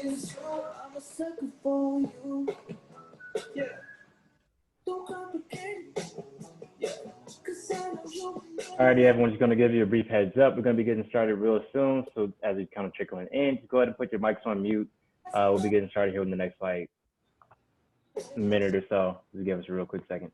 I'm a sucker for you. Yeah. Don't complicate. Yeah. Cause I know you. Alrighty, everyone, just going to give you a brief heads up. We're going to be getting started real soon. So as we kind of trickling in, just go ahead and put your mics on mute. We'll be getting started here in the next like minute or so. Just give us a real quick second.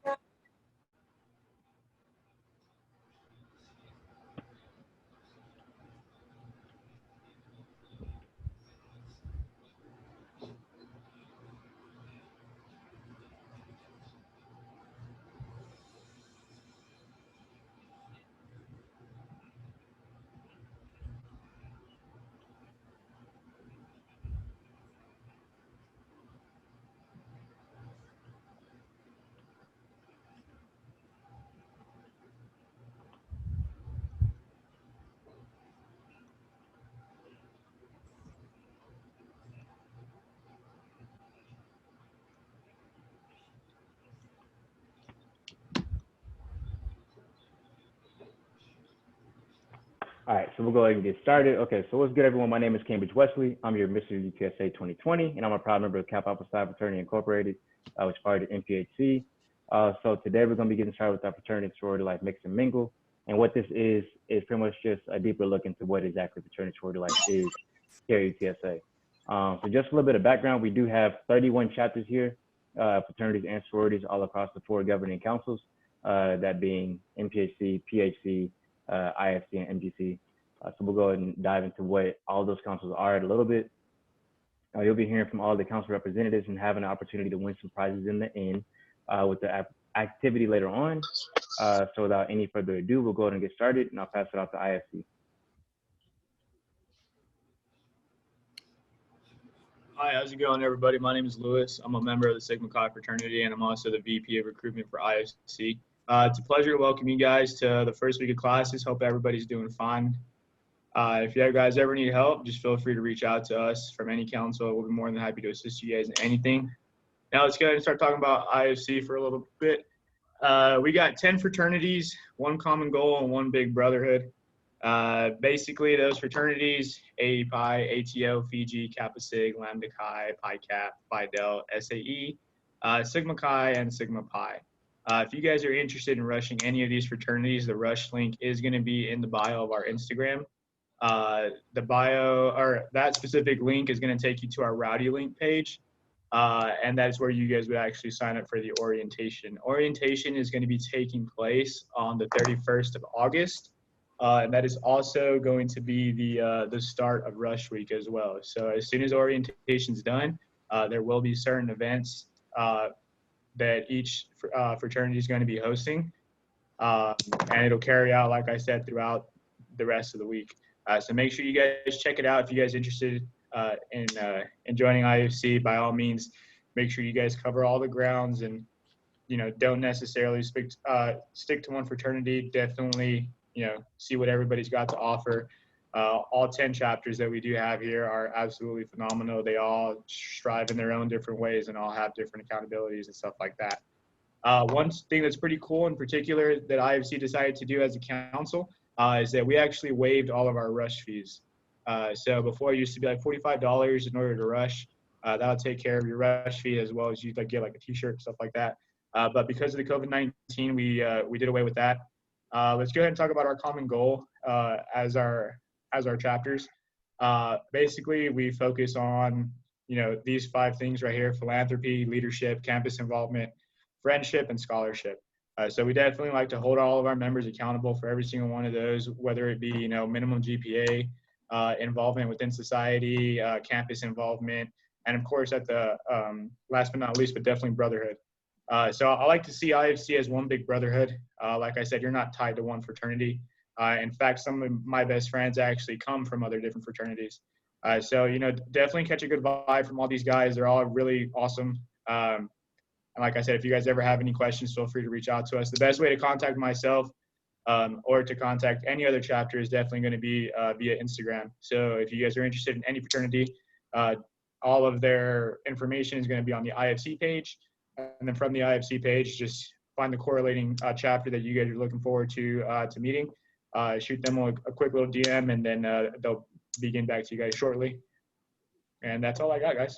All right, so we'll go ahead and get started. Okay, so what's good, everyone? My name is Cambridge Wesley. I'm your Mr. UTSA 2020, and I'm a proud member of Kappa Alpha Psi Fraternity Incorporated, which is part of the MPHC. So today we're going to be getting started with our fraternity sorority life mix and mingle. And what this is pretty much just a deeper look into what exactly fraternity sorority life is here at UTSA. So just a little bit of background, we do have 31 chapters here, fraternities and sororities all across the 4 governing councils, that being MPHC, PHC, IFC, and MGC. So we'll go ahead and dive into what all those councils are in a little bit. You'll be hearing from all the council representatives and having an opportunity to win some prizes in the end with the activity later on. So without any further ado, we'll go ahead and get started, and I'll pass it off to IFC. Hi, how's it going, everybody? My name is Lewis. I'm a member of the Sigma Chi fraternity, and I'm also the VP of recruitment for IFC. It's a pleasure to welcome you guys to the first week of classes. Hope everybody's doing fine. If you guys ever need help, just feel free to reach out to us from any council. We'll be more than happy to assist you guys in anything. Now let's go ahead and start talking about IFC for a little bit. We got 10 fraternities, 1 common goal, and 1 big brotherhood. Basically, those fraternities, A Pi, ATO, Fiji, Kappa Sig, Lambda Chi, Pi Cap, Phi Del, SAE, Sigma Chi, and Sigma Pi. If you guys are interested in rushing any of these fraternities, the rush link is going to be in the bio of our Instagram. The bio, or that specific link, is going to take you to our Rowdy link page. And that's where you guys would actually sign up for the orientation. Orientation is going to be taking place on the 31st of August. And that is also going to be the start of Rush Week as well. So as soon as orientation is done, there will be certain events that each fraternity is going to be hosting. And it'll carry out, like I said, throughout the rest of the week. So make sure you guys check it out. If you guys are interested in joining IFC, by all means, make sure you guys cover all the grounds and, don't necessarily stick to one fraternity. Definitely, see what everybody's got to offer. All 10 chapters that we do have here are absolutely phenomenal. They all strive in their own different ways and all have different accountabilities and stuff like that. One thing that's pretty cool in particular that IFC decided to do as a council is that we actually waived all of our rush fees. So before it used to be like $45 in order to rush. That'll take care of your rush fee as well as you get like a t-shirt and stuff like that. But because of the COVID-19, we did away with that. Let's go ahead and talk about our common goal as our chapters. Basically, we focus on these 5 things right here: philanthropy, leadership, campus involvement, friendship, and scholarship. So we definitely like to hold all of our members accountable for every single one of those, whether it be minimum GPA, involvement within society, campus involvement, and of course at the last but not least, but definitely brotherhood. So I like to see IFC as one big brotherhood. Like I said, you're not tied to one fraternity. In fact, some of my best friends actually come from other different fraternities. So definitely catch a good vibe from all these guys. They're all really awesome. And like I said, if you guys ever have any questions, feel free to reach out to us. The best way to contact myself or to contact any other chapter is definitely going to be via Instagram. So if you guys are interested in any fraternity, all of their information is going to be on the IFC page. And then from the IFC page, just find the correlating chapter that you guys are looking forward to meeting. Shoot them a quick little DM, and then they'll begin back to you guys shortly. And that's all I got, guys.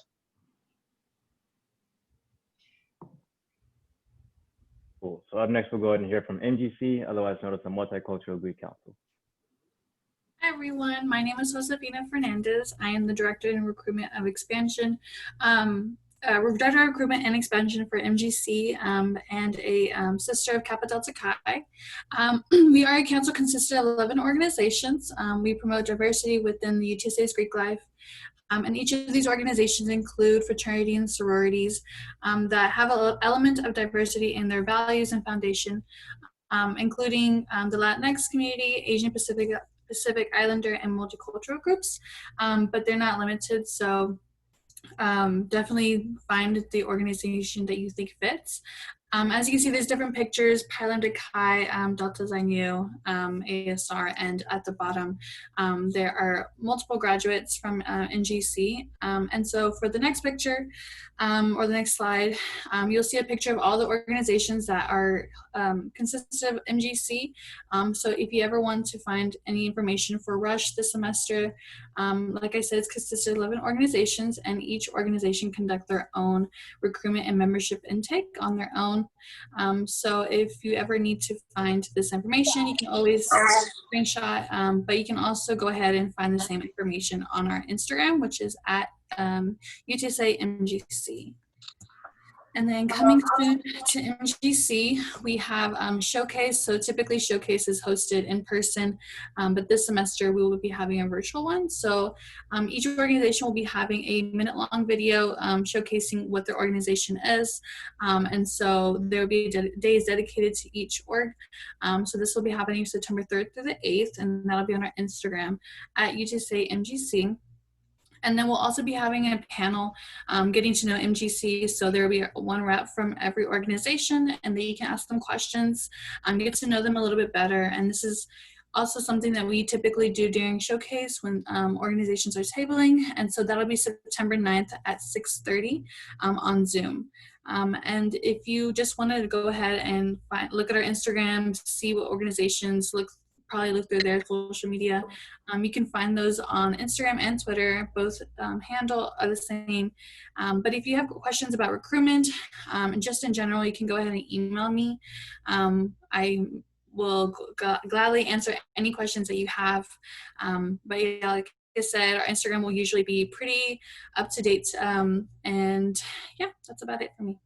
Cool. So up next, we'll go ahead and hear from MGC, otherwise known as the Multicultural Greek Council. Hi everyone, my name is Josefina Fernandez. I am the Director in Recruitment of Expansion, Director of Recruitment and Expansion for MGC, and a sister of Kappa Delta Chi. We are a council consisting of 11 organizations. We promote diversity within the UTSA's Greek life. And each of these organizations include fraternities and sororities that have an element of diversity in their values and foundation, including the Latinx community, Asian Pacific Islander, and multicultural groups, but they're not limited. So definitely find the organization that you think fits. As you can see, there's different pictures: Pi Lambda Chi, Delta Xi Nu, ASR, and at the bottom, there are multiple graduates from NGC. And so for the next picture, or the next slide, you'll see a picture of all the organizations that are consistent of MGC. So if you ever want to find any information for Rush this semester, like I said, it's consistent of 11 organizations, and each organization conduct their own recruitment and membership intake on their own. So if you ever need to find this information, you can always screenshot, but you can also go ahead and find the same information on our Instagram, which is at UTSA MGC. And then coming soon to MGC, we have Showcase. So typically Showcase is hosted in person, but this semester we will be having a virtual one. So each organization will be having a minute-long video showcasing what their organization is. And so there will be days dedicated to each org. So this will be happening September 3rd through the 8th, and that'll be on our Instagram at UTSA MGC. And then we'll also be having a panel getting to know MGC. So there will be one rep from every organization, and then you can ask them questions, get to know them a little bit better. And this is also something that we typically do during Showcase when organizations are tabling. And so that'll be September 9th at 6:30 on Zoom. And if you just wanted to go ahead and look at our Instagram, see what organizations probably look through their social media. You can find those on Instagram and Twitter. Both handle are the same. But if you have questions about recruitment, and just in general, you can go ahead and email me. I will gladly answer any questions that you have. But yeah, like I said, our Instagram will usually be pretty up to date. And yeah, that's about it for me.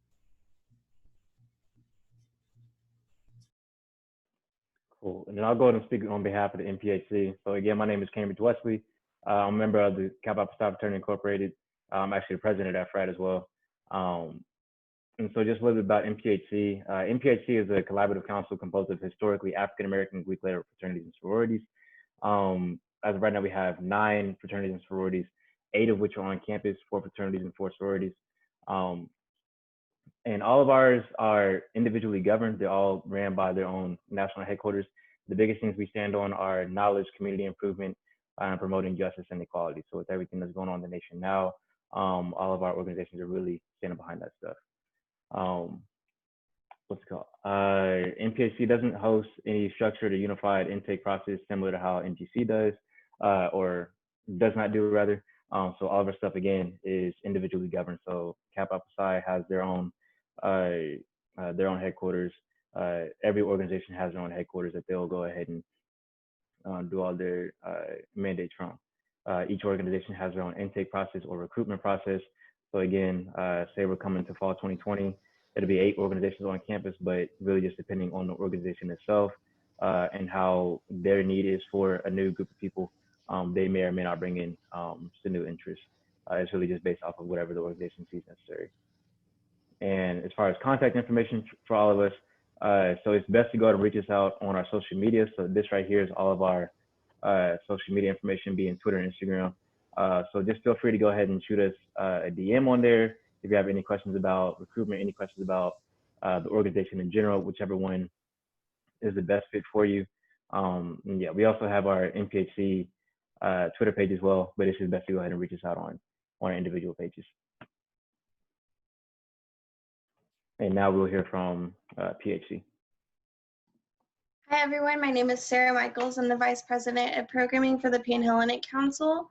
Cool. And then I'll go ahead and speak on behalf of the MPHC. So again, my name is Cambridge Wesley. I'm a member of the Kappa Alpha Psi Fraternity Incorporated. I'm actually the president of that frat as well. And so just a little bit about MPHC. MPHC is a collaborative council composed of historically African-American Greek-led fraternities and sororities. As of right now, we have 9 fraternities and sororities, 8 of which are on campus, 4 fraternities and 4 sororities. And all of ours are individually governed. They're all ran by their own national headquarters. The biggest things we stand on are knowledge, community improvement, and promoting justice and equality. So with everything that's going on in the nation now, all of our organizations are really standing behind that stuff. What's it called? MPHC doesn't host any structured or unified intake process similar to how MGC does, or does not do rather. So all of our stuff, again, is individually governed. So Kappa Alpha Psi has their own headquarters. Every organization has their own headquarters that they'll go ahead and do all their mandates from. Each organization has their own intake process or recruitment process. So again, say we're coming to fall 2020, it'll be 8 organizations on campus, but really just depending on the organization itself and how their need is for a new group of people, they may or may not bring in some new interests. It's really just based off of whatever the organization sees necessary. And as far as contact information for all of us, so it's best to go ahead and reach us out on our social media. So this right here is all of our social media information, being Twitter and Instagram. So just feel free to go ahead and shoot us a DM on there if you have any questions about recruitment, any questions about the organization in general, whichever one is the best fit for you. And yeah, we also have our MPHC Twitter page as well, but it's just best to go ahead and reach us out on our individual pages. And now we'll hear from PHC. Hi everyone, my name is Sarah Michaels. I'm the Vice President of Programming for the Pan-Hellenic Council.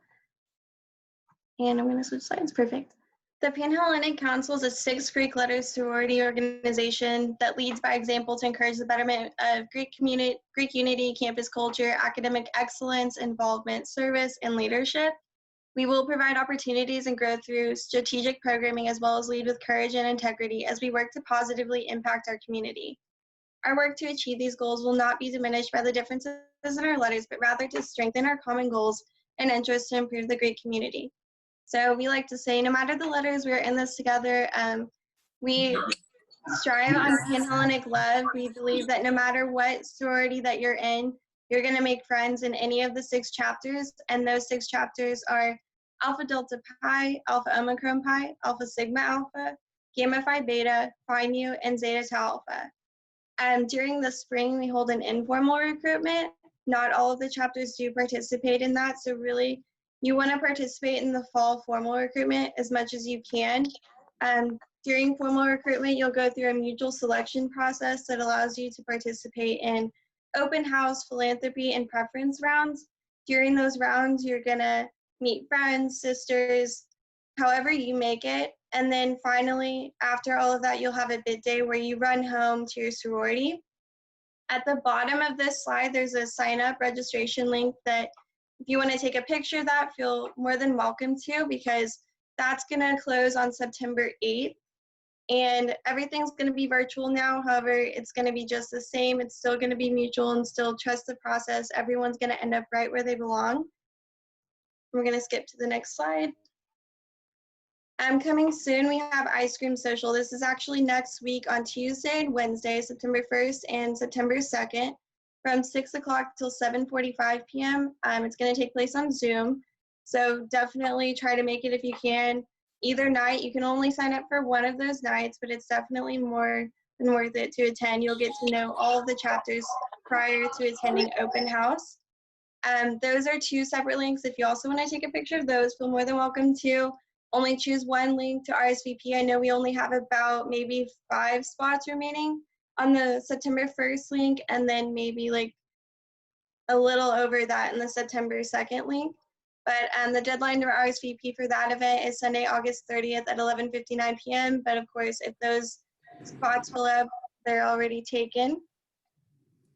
And I'm going to switch slides. Perfect. The Pan-Hellenic Council is a 6 Greek letter sorority organization that leads by example to encourage the betterment of Greek unity, campus culture, academic excellence, involvement, service, and leadership. We will provide opportunities and growth through strategic programming as well as lead with courage and integrity as we work to positively impact our community. Our work to achieve these goals will not be diminished by the differences in our letters, but rather to strengthen our common goals and interests to improve the Greek community. So we like to say, no matter the letters, we're in this together. We strive on Pan-Hellenic love. We believe that no matter what sorority that you're in, you're going to make friends in any of the 6 chapters, and those 6 chapters are Alpha Delta Pi, Alpha Omicron Pi, Alpha Sigma Alpha, Gamma Phi Beta, Phi Mu, and Zeta Tau Alpha. During the spring, we hold an informal recruitment. Not all of the chapters do participate in that, so really, you want to participate in the fall formal recruitment as much as you can. During formal recruitment, you'll go through a mutual selection process that allows you to participate in open house, philanthropy, and preference rounds. During those rounds, you're going to meet friends, sisters, however you make it. And then finally, after all of that, you'll have a bid day where you run home to your sorority. At the bottom of this slide, there's a sign up registration link that if you want to take a picture of that, feel more than welcome to, because that's going to close on September 8th. And everything's going to be virtual now. However, it's going to be just the same. It's still going to be mutual and still trust the process. Everyone's going to end up right where they belong. We're going to skip to the next slide. Coming soon, we have Ice Cream Social. This is actually next week on Tuesday and Wednesday, September 1st and September 2nd. From 6 o'clock till 7:45 p.m. It's going to take place on Zoom, so definitely try to make it if you can. Either night, you can only sign up for one of those nights, but it's definitely more than worth it to attend. You'll get to know all of the chapters prior to attending open house. Those are 2 separate links. If you also want to take a picture of those, feel more than welcome to. Only choose one link to RSVP. I know we only have about maybe 5 spots remaining on the September 1st link, and then maybe like a little over that in the September 2nd link. But the deadline to RSVP for that event is Sunday, August 30th at 11:59 p.m. But of course, if those spots fill up, they're already taken.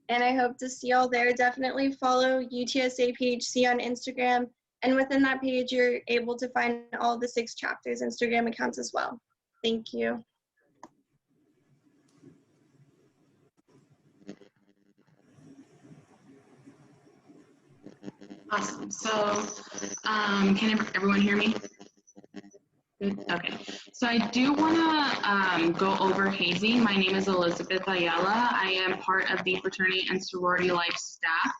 And I hope to see y'all there. Definitely follow UTSA PHC on Instagram. And within that page, you're able to find all the 6 chapters Instagram accounts as well. Thank you. Awesome. So can everyone hear me? Good. Okay. So I do want to go over hazing. My name is Elizabeth Ayala. I am part of the Fraternity and Sorority Life staff.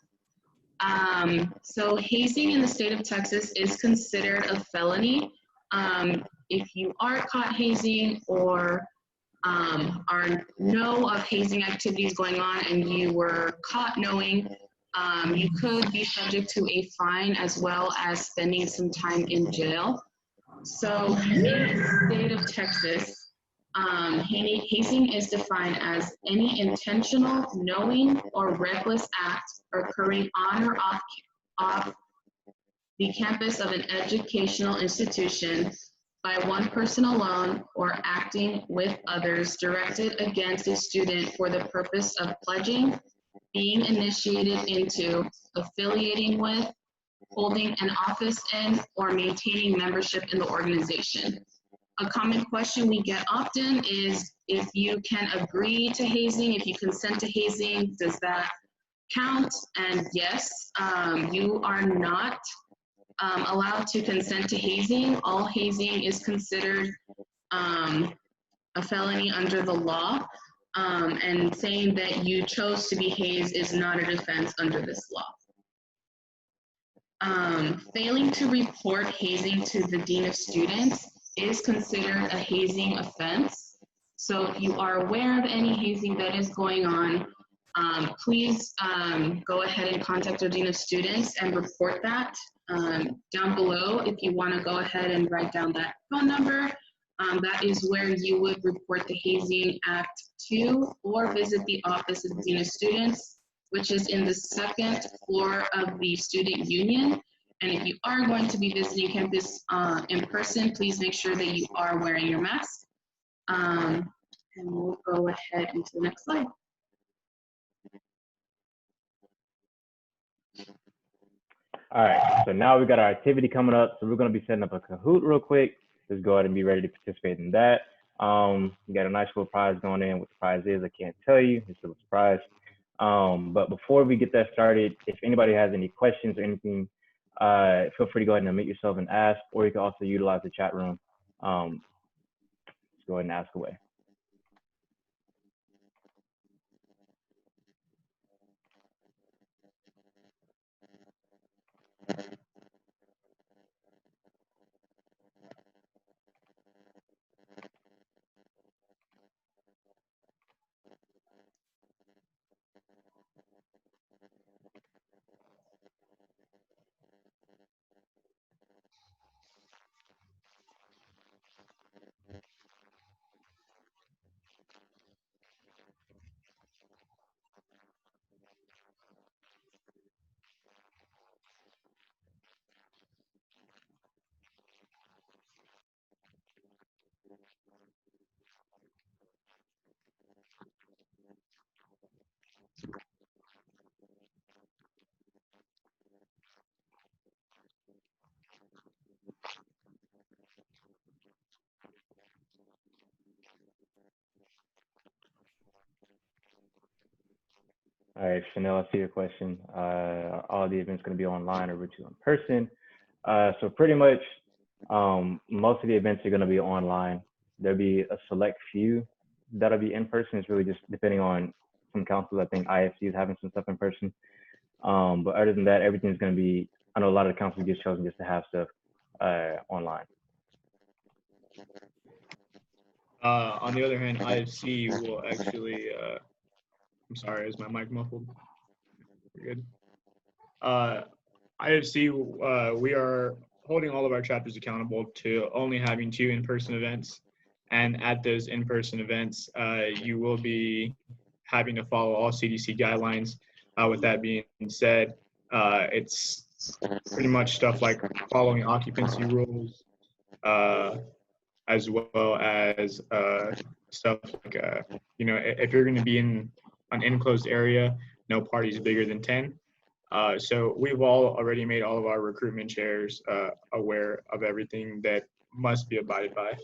So hazing in the state of Texas is considered a felony. If you are caught hazing or know of hazing activities going on and you were caught knowing, you could be subject to a fine as well as spending some time in jail. So in the state of Texas, hazing is defined as any intentional, knowing, or reckless act occurring on or off the campus of an educational institution by one person alone or acting with others directed against a student for the purpose of pledging, being initiated into, affiliating with, holding an office in, or maintaining membership in the organization. A common question we get often is if you can agree to hazing, if you consent to hazing, does that count? And yes, you are not allowed to consent to hazing. All hazing is considered a felony under the law. And saying that you chose to be hazed is not a defense under this law. Failing to report hazing to the Dean of Students is considered a hazing offense. So if you are aware of any hazing that is going on, please go ahead and contact your Dean of Students and report that. Down below, if you want to go ahead and write down that phone number, that is where you would report the Hazing Act to, or visit the office of the Dean of Students, which is in the 2nd floor of the student union. And if you are going to be visiting campus in person, please make sure that you are wearing your mask. And we'll go ahead into the next slide. All right, so now we got our activity coming up. So we're gonna be setting up a Kahoot real quick. Just go ahead and be ready to participate in that. We got a nice little prize going in. What the prize is, I can't tell you. It's a little surprise. But before we get that started, if anybody has any questions or anything, feel free to go ahead and unmute yourself and ask, or you can also utilize the chat room. Just go ahead and ask away. All right, Chanel, I see your question. Are all the events going to be online or virtual in person? So pretty much most of the events are going to be online. There'll be a select few that'll be in person. It's really just depending on some councils. I think IFC is having some stuff in person. But other than that, everything's going to be, I know a lot of the councils get chosen just to have stuff online. On the other hand, IFC will actually, I'm sorry, is my mic muffled? You're good. IFC, we are holding all of our chapters accountable to only having 2 in-person events. And at those in-person events, you will be having to follow all CDC guidelines. With that being said, it's pretty much stuff like following occupancy rules, as well as stuff like, you know, if you're going to be in an enclosed area, no parties bigger than 10. So we've already made all of our recruitment chairs aware of everything that must be abided by.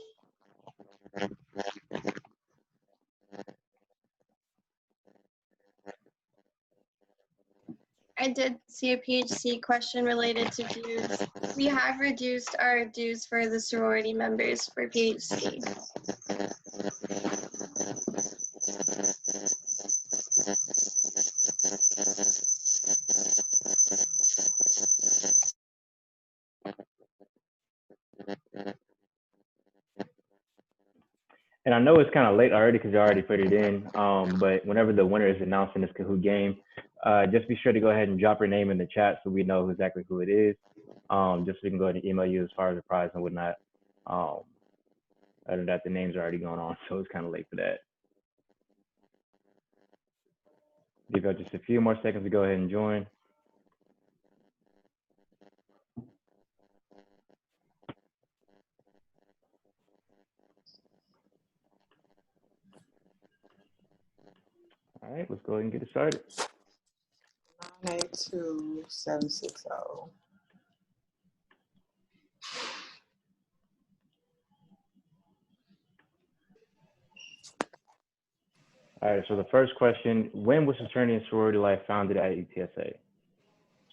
I did see a PHC question related to dues. We have reduced our dues for the sorority members for PHC. And I know it's kind of late already because you already put it in, but whenever the winner is announced in this Kahoot game, just be sure to go ahead and drop your name in the chat so we know exactly who it is, just so we can go ahead and email you as far as the prize and whatnot. Other than that, the names are already going on, so it's kind of late for that. Give you just a few more seconds to go ahead and join. All right, let's go ahead and get it started. 982-760. All right, so the first question, when was fraternity and sorority life founded at UTSA?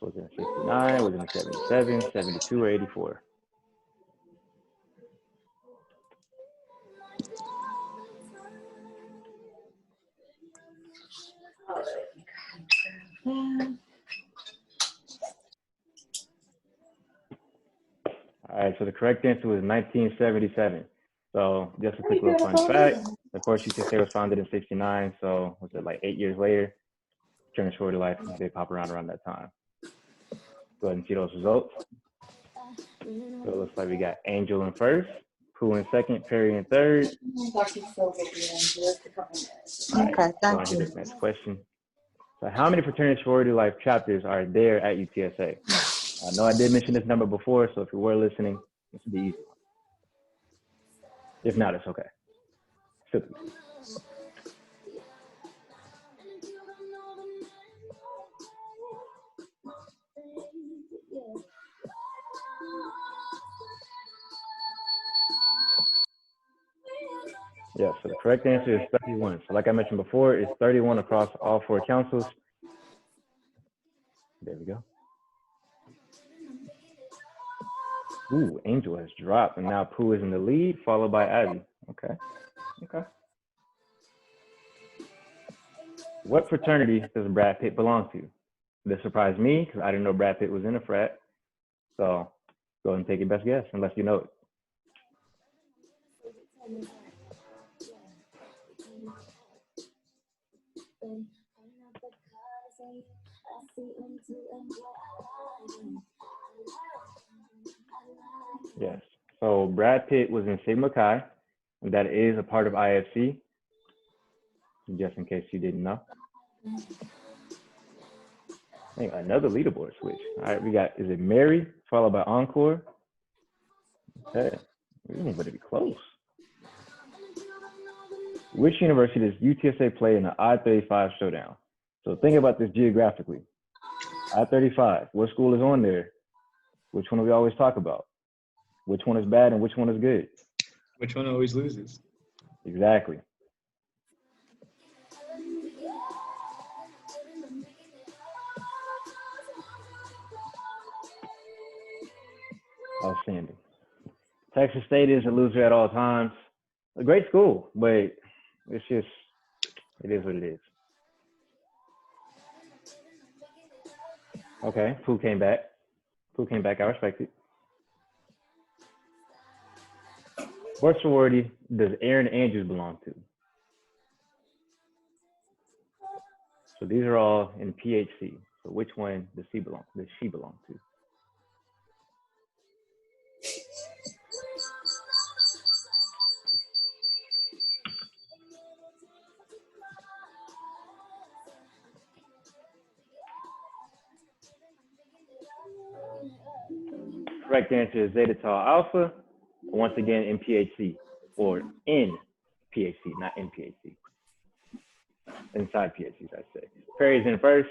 So was it in 69, was it in 77, 72, or 84? All right, so the correct answer was 1977. So just a quick little fun fact. Of course, UTSA was founded in 69, so was it like 8 years later? Fraternity sorority life, they pop around that time. Go ahead and see those results. So it looks like we got Angel in first, Pooh in second, Perry in third. Okay, thank you. Next question. So how many fraternity sorority life chapters are there at UTSA? I know I did mention this number before, so if you were listening, this would be easy. If not, it's okay. Still be easy. Yeah, so the correct answer is 31. So like I mentioned before, it's 31 across all 4 councils. There we go. Ooh, Angel has dropped, and now Pooh is in the lead, followed by Abby. Okay, okay. What fraternity does Brad Pitt belong to? This surprised me because I didn't know Brad Pitt was in a frat. So go ahead and take your best guess, unless you know it. Yes. So Brad Pitt was in Sigma Chi, and that is a part of IFC, just in case you didn't know. Hey, another leaderboard switch. All right, we got, is it Mary, followed by Encore? Okay, we didn't even be close. Which university does UTSA play in the I-35 showdown? So think about this geographically. I-35, what school is on there? Which one do we always talk about? Which one is bad and which one is good? Which one always loses? Exactly. Outstanding. Texas State is a loser at all times. A great school, but it's just, it is what it is. Okay, Pooh came back. Pooh came back, I respect it. What sorority does Aaron Andrews belong to? So these are all in PHC. So which one does she belong to? Correct answer is Zeta Tau Alpha. Once again, in PHC, or in PHC, not in PHC. Inside PHCs, I'd say. Perry's in first.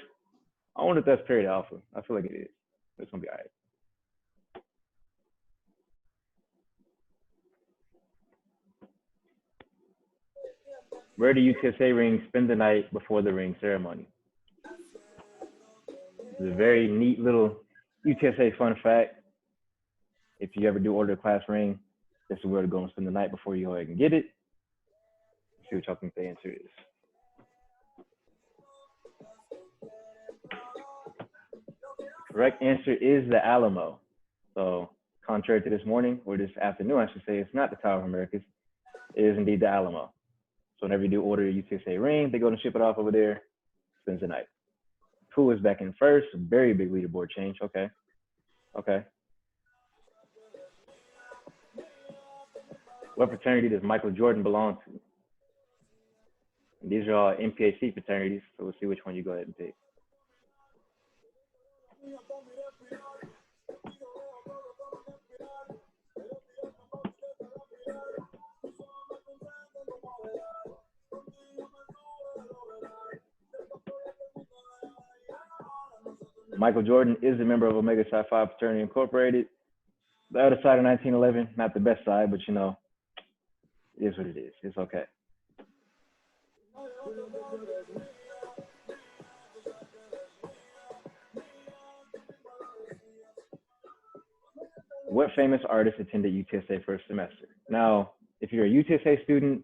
I wonder if that's Perry Alpha. I feel like it is. It's gonna be all right. Where do UTSA rings spend the night before the ring ceremony? It's a very neat little UTSA fun fact. If you ever do order a class ring, this is where to go and spend the night before you go ahead and get it. Let's see what y'all think the answer is. Correct answer is the Alamo. So contrary to this morning, or this afternoon, I should say, it's not the Tower of Americas. It is indeed the Alamo. So whenever you do order a UTSA ring, they go and ship it off over there, spends the night. Pooh is back in first, very big leaderboard change, okay. Okay. What fraternity does Michael Jordan belong to? And these are all MPHC fraternities, so we'll see which one you go ahead and pick. Michael Jordan is a member of Omega Psi Fraternity Incorporated. The other side of 1911, not the best side, but you know, it is what it is. It's okay. What famous artist attended UTSA first semester? Now, if you're a UTSA student,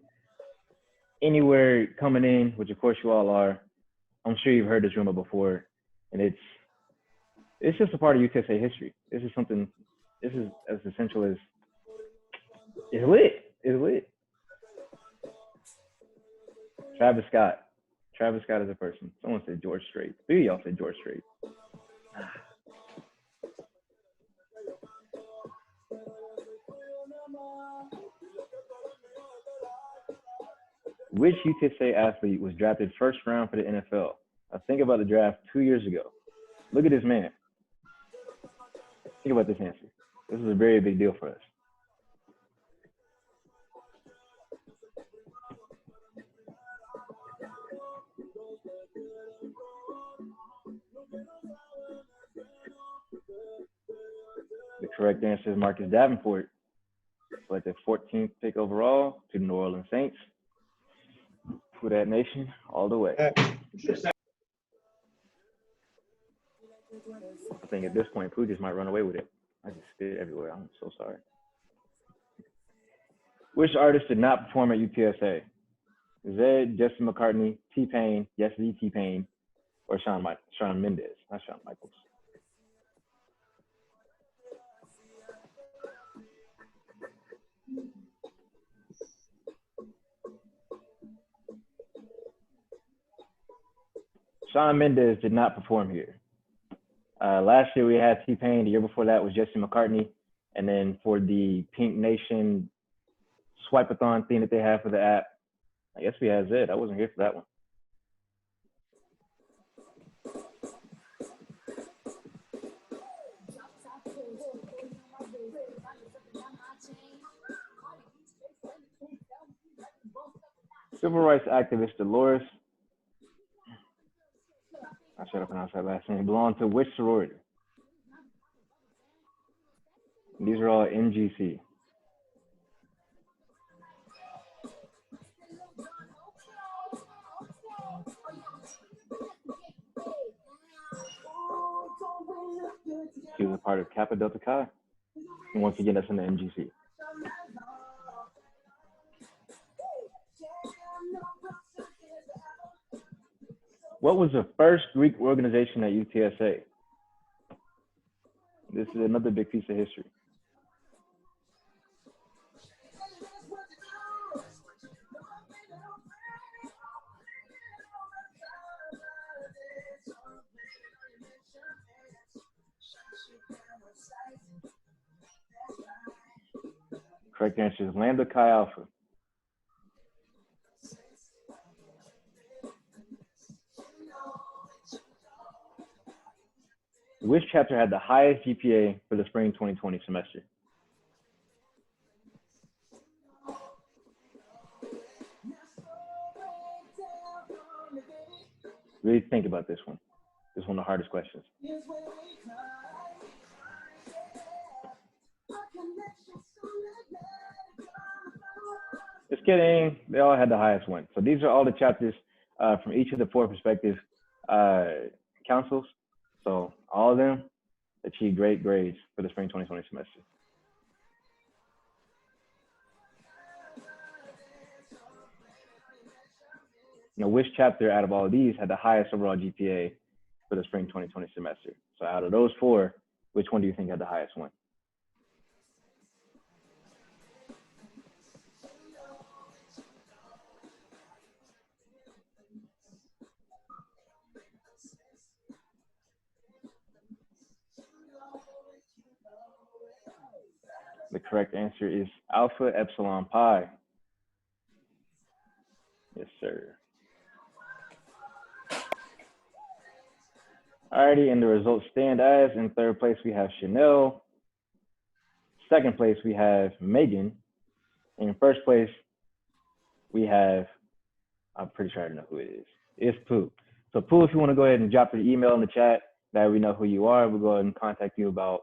anywhere coming in, which of course you all are, I'm sure you've heard this rumor before, and it's just a part of UTSA history. This is something, this is as essential as, it's lit, it's lit. Travis Scott. Travis Scott is a person. Someone said George Strait. 3 of y'all said George Strait. Which UTSA athlete was drafted first round for the NFL? Now think about the draft 2 years ago. Look at this man. Think about this answer. This is a very big deal for us. The correct answer is Marcus Davenport, selected 14th pick overall to the New Orleans Saints. For that nation, all the way. I think at this point, Pooh just might run away with it. I just spit everywhere. I'm so sorry. Which artist did not perform at UTSA? Zed, Justin McCartney, T-Pain, Yes V T-Pain, or Shawn Mendes, not Shawn Michaels. Shawn Mendes did not perform here. Last year we had T-Pain. The year before that was Jesse McCartney. And then for the Pink Nation swipe-a-thon thing that they have for the app, I guess we had Zed. I wasn't here for that one. Civil rights activist Dolores, I should have pronounced that last name, belonged to which sorority? These are all MGC. She was a part of Kappa Delta Chi. And once again, that's in the MGC. What was the first Greek organization at UTSA? This is another big piece of history. Correct answer is Lambda Chi Alpha. Which chapter had the highest GPA for the spring 2020 semester? Really think about this one. This is one of the hardest questions. Just kidding. They all had the highest one. So these are all the chapters from each of the 4 prospective councils. So all of them achieved great grades for the spring 2020 semester. Now, which chapter out of all of these had the highest overall GPA for the spring 2020 semester? So out of those 4, which one do you think had the highest one? The correct answer is Alpha Epsilon Pi. Yes, sir. Alrighty, and the results stand as: in 3rd place we have Chanel. 2nd place we have Megan. And in 1st place we have, I'm pretty sure I know who it is. It's Pooh. So Pooh, if you want to go ahead and drop your email in the chat, that we know who you are, we'll go ahead and contact you about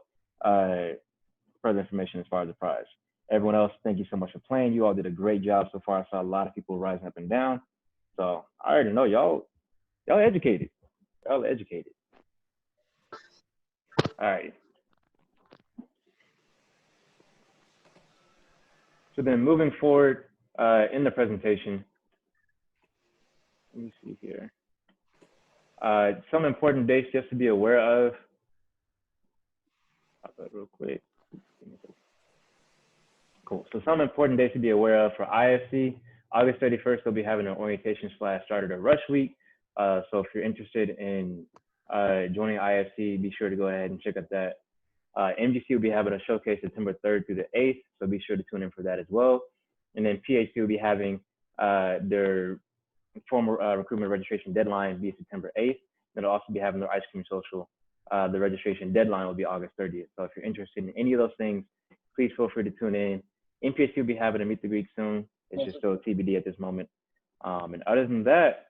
further information as far as the prize. Everyone else, thank you so much for playing. You all did a great job so far. I saw a lot of people rising up and down. So I already know y'all educated. Y'all educated. All right. So then moving forward in the presentation, let me see here. Some important dates just to be aware of. Pop that real quick. Cool. So some important dates to be aware of for IFC. August 31st, they'll be having an orientation / started a rush week. So if you're interested in joining IFC, be sure to go ahead and check out that. MGC will be having a showcase September 3rd through the 8th, so be sure to tune in for that as well. And then PHC will be having their formal recruitment registration deadline be September 8th. They'll also be having their ice cream social the registration deadline will be August 30th. So if you're interested in any of those things, please feel free to tune in. MPSC will be having a Meet the Greek soon. It's just still TBD at this moment. And other than that,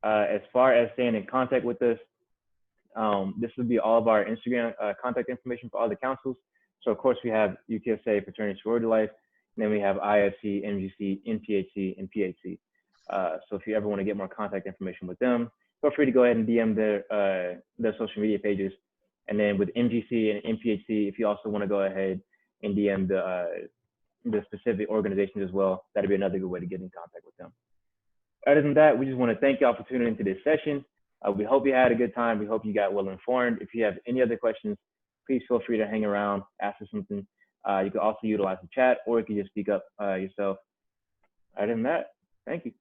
as far as staying in contact with us, this would be all of our Instagram contact information for all the councils. So of course we have UTSA, Fraternity Sorority Life, and then we have IFC, MGC, NPHC, and PHC. So if you ever want to get more contact information with them, feel free to go ahead and DM their social media pages. And then with MGC and NPHC, if you also want to go ahead and DM the specific organizations as well, that'd be another good way to get in contact with them. Other than that, we just want to thank y'all for tuning into this session. We hope you had a good time. We hope you got well informed. If you have any other questions, please feel free to hang around, ask us something. You can also utilize the chat, or you can just speak up yourself. Other than that, thank you.